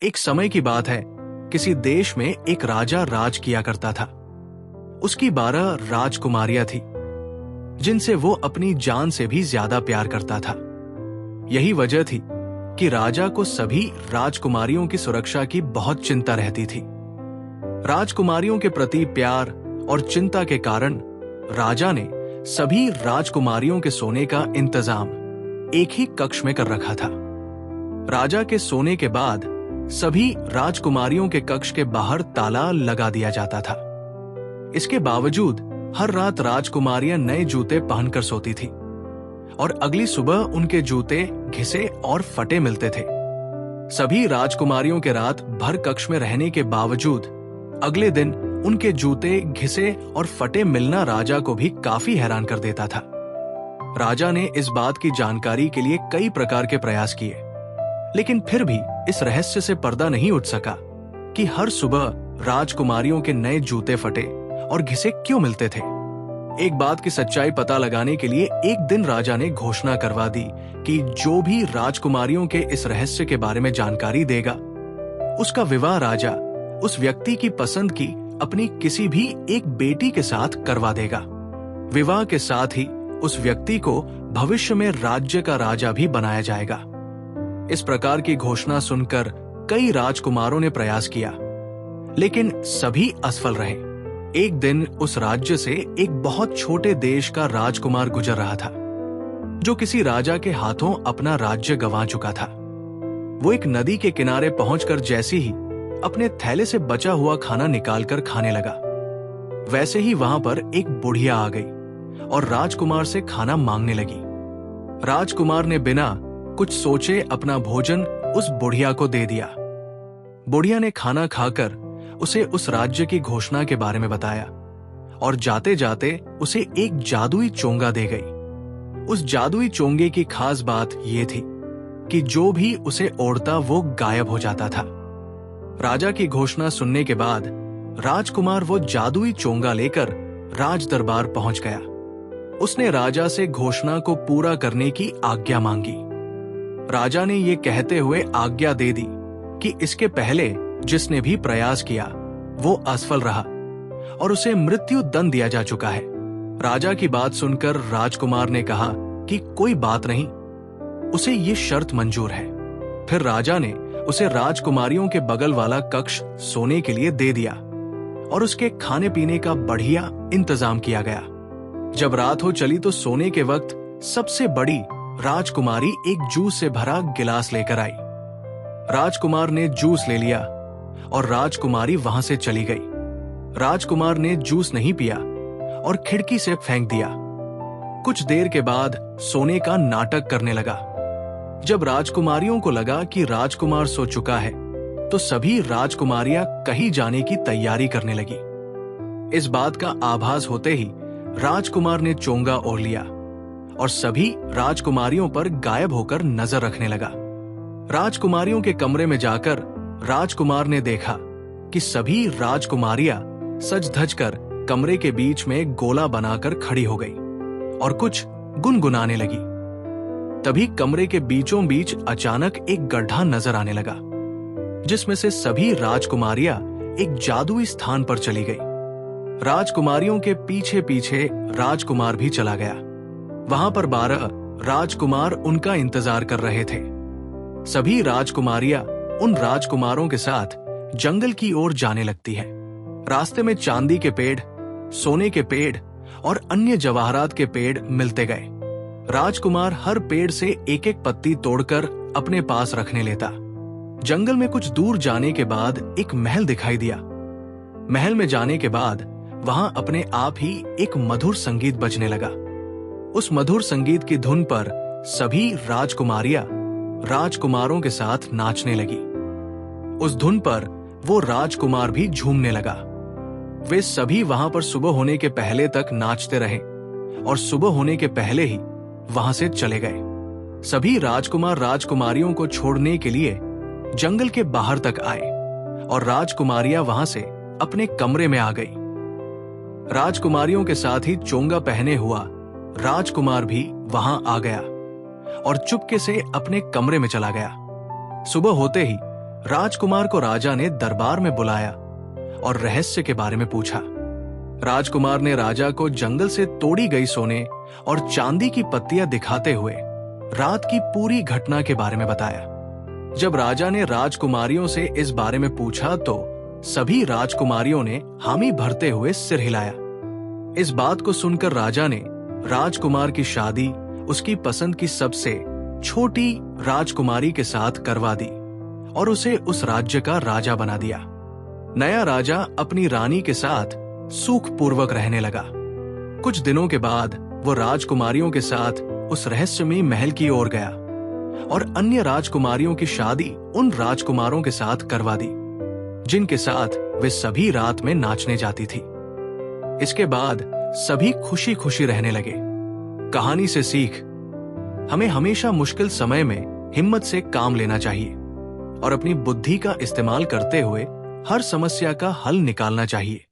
एक समय की बात है, किसी देश में एक राजा राज किया करता था। उसकी 12 राजकुमारियां थी, जिनसे वो अपनी जान से भी ज्यादा प्यार करता था। यही वजह थी कि राजा को सभी राजकुमारियों की सुरक्षा की बहुत चिंता रहती थी। राजकुमारियों के प्रति प्यार और चिंता के कारण राजा ने सभी राजकुमारियों के सोने का इंतजाम एक ही कक्ष में कर रखा था। राजा के सोने के बाद सभी राजकुमारियों के कक्ष के बाहर ताला लगा दिया जाता था। इसके बावजूद हर रात राजकुमारियां नए जूते पहनकर सोती थी और अगली सुबह उनके जूते घिसे और फटे मिलते थे। सभी राजकुमारियों के रात भर कक्ष में रहने के बावजूद अगले दिन उनके जूते घिसे और फटे मिलना राजा को भी काफी हैरान कर देता था। राजा ने इस बात की जानकारी के लिए कई प्रकार के प्रयास किए, लेकिन फिर भी इस रहस्य से पर्दा नहीं उठ सका कि हर सुबह राजकुमारियों के नए जूते फटे और घिसे क्यों मिलते थे। एक बात की सच्चाई पता लगाने के लिए एक दिन राजा ने घोषणा करवा दी कि जो भी राजकुमारियों के इस रहस्य के बारे में जानकारी देगा, उसका विवाह राजा उस व्यक्ति की पसंद की अपनी किसी भी एक बेटी के साथ करवा देगा। विवाह के साथ ही उस व्यक्ति को भविष्य में राज्य का राजा भी बनाया जाएगा। इस प्रकार की घोषणा सुनकर कई राजकुमारों ने प्रयास किया, लेकिन सभी असफल रहे। एक दिन उस राज्य से एक बहुत छोटे देश का राजकुमार गुजर रहा था, जो किसी राजा के हाथों अपना राज्य गंवा चुका था। वो एक नदी के किनारे पहुंचकर जैसे ही अपने थैले से बचा हुआ खाना निकालकर खाने लगा, वैसे ही वहां पर एक बुढ़िया आ गई और राजकुमार से खाना मांगने लगी। राजकुमार ने बिना कुछ सोचे अपना भोजन उस बुढ़िया को दे दिया। बुढ़िया ने खाना खाकर उसे उस राज्य की घोषणा के बारे में बताया और जाते जाते उसे एक जादुई चोंगा दे गई। उस जादुई चोंगे की खास बात यह थी कि जो भी उसे ओढ़ता वो गायब हो जाता था। राजा की घोषणा सुनने के बाद राजकुमार वो जादुई चोंगा लेकर राज दरबार पहुंच गया। उसने राजा से घोषणा को पूरा करने की आज्ञा मांगी। राजा ने ये कहते हुए आज्ञा दे दी कि इसके पहले जिसने भी प्रयास किया वो असफल रहा और उसे मृत्यु दंड दिया जा चुका है। राजा की बात सुनकर राजकुमार ने कहा कि कोई बात नहीं, उसे ये शर्त मंजूर है। फिर राजा ने उसे राजकुमारियों के बगल वाला कक्ष सोने के लिए दे दिया और उसके खाने पीने का बढ़िया इंतजाम किया गया। जब रात हो चली तो सोने के वक्त सबसे बड़ी राजकुमारी एक जूस से भरा गिलास लेकर आई। राजकुमार ने जूस ले लिया और राजकुमारी वहां से चली गई। राजकुमार ने जूस नहीं पिया और खिड़की से फेंक दिया। कुछ देर के बाद सोने का नाटक करने लगा। जब राजकुमारियों को लगा कि राजकुमार सो चुका है, तो सभी राजकुमारियां कहीं जाने की तैयारी करने लगी। इस बात का आभास होते ही राजकुमार ने चोंगा ओढ़ लिया और सभी राजकुमारियों पर गायब होकर नजर रखने लगा। राजकुमारियों के कमरे में जाकर राजकुमार ने देखा कि सभी राजकुमारियां सज धज कर कमरे के बीच में गोला बनाकर खड़ी हो गई और कुछ गुनगुनाने लगी। तभी कमरे के बीचों बीच अचानक एक गड्ढा नजर आने लगा, जिसमें से सभी राजकुमारियां एक जादुई स्थान पर चली गई। राजकुमारियों के पीछे पीछे राजकुमार भी चला गया। वहां पर 12 राजकुमार उनका इंतजार कर रहे थे। सभी राजकुमारियां उन राजकुमारों के साथ जंगल की ओर जाने लगती हैं। रास्ते में चांदी के पेड़, सोने के पेड़ और अन्य जवाहरात के पेड़ मिलते गए। राजकुमार हर पेड़ से एक एक पत्ती तोड़कर अपने पास रखने लेता। जंगल में कुछ दूर जाने के बाद एक महल दिखाई दिया। महल में जाने के बाद वहां अपने आप ही एक मधुर संगीत बजने लगा। उस मधुर संगीत की धुन पर सभी राजकुमारियां राजकुमारों के साथ नाचने लगी। उस धुन पर वो राजकुमार भी झूमने लगा। वे सभी वहां पर सुबह होने के पहले तक नाचते रहे और सुबह होने के पहले ही वहां से चले गए। सभी राजकुमार राजकुमारियों को छोड़ने के लिए जंगल के बाहर तक आए और राजकुमारियां वहां से अपने कमरे में आ गई। राजकुमारियों के साथ ही चोंगा पहने हुआ राजकुमार भी वहां आ गया और चुपके से अपने कमरे में चला गया। सुबह होते ही राजकुमार को राजा ने दरबार में बुलाया और रहस्य के बारे में पूछा। राजकुमार ने राजा को जंगल से तोड़ी गई सोने और चांदी की पत्तियां दिखाते हुए रात की पूरी घटना के बारे में बताया। जब राजा ने राजकुमारियों से इस बारे में पूछा तो सभी राजकुमारियों ने हामी भरते हुए सिर हिलाया। इस बात को सुनकर राजा ने राजकुमार की शादी उसकी पसंद की सबसे छोटी राजकुमारी के साथ करवा दी और उसे उस राज्य का राजा बना दिया। नया राजा अपनी रानी के साथ सुखपूर्वक रहने लगा। कुछ दिनों के बाद वो राजकुमारियों के साथ उस रहस्यमयी महल की ओर गया और अन्य राजकुमारियों की शादी उन राजकुमारों के साथ करवा दी जिनके साथ वे सभी रात में नाचने जाती थी। इसके बाद सभी खुशी खुशी रहने लगे। कहानी से सीख, हमें हमेशा मुश्किल समय में हिम्मत से काम लेना चाहिए और अपनी बुद्धि का इस्तेमाल करते हुए हर समस्या का हल निकालना चाहिए।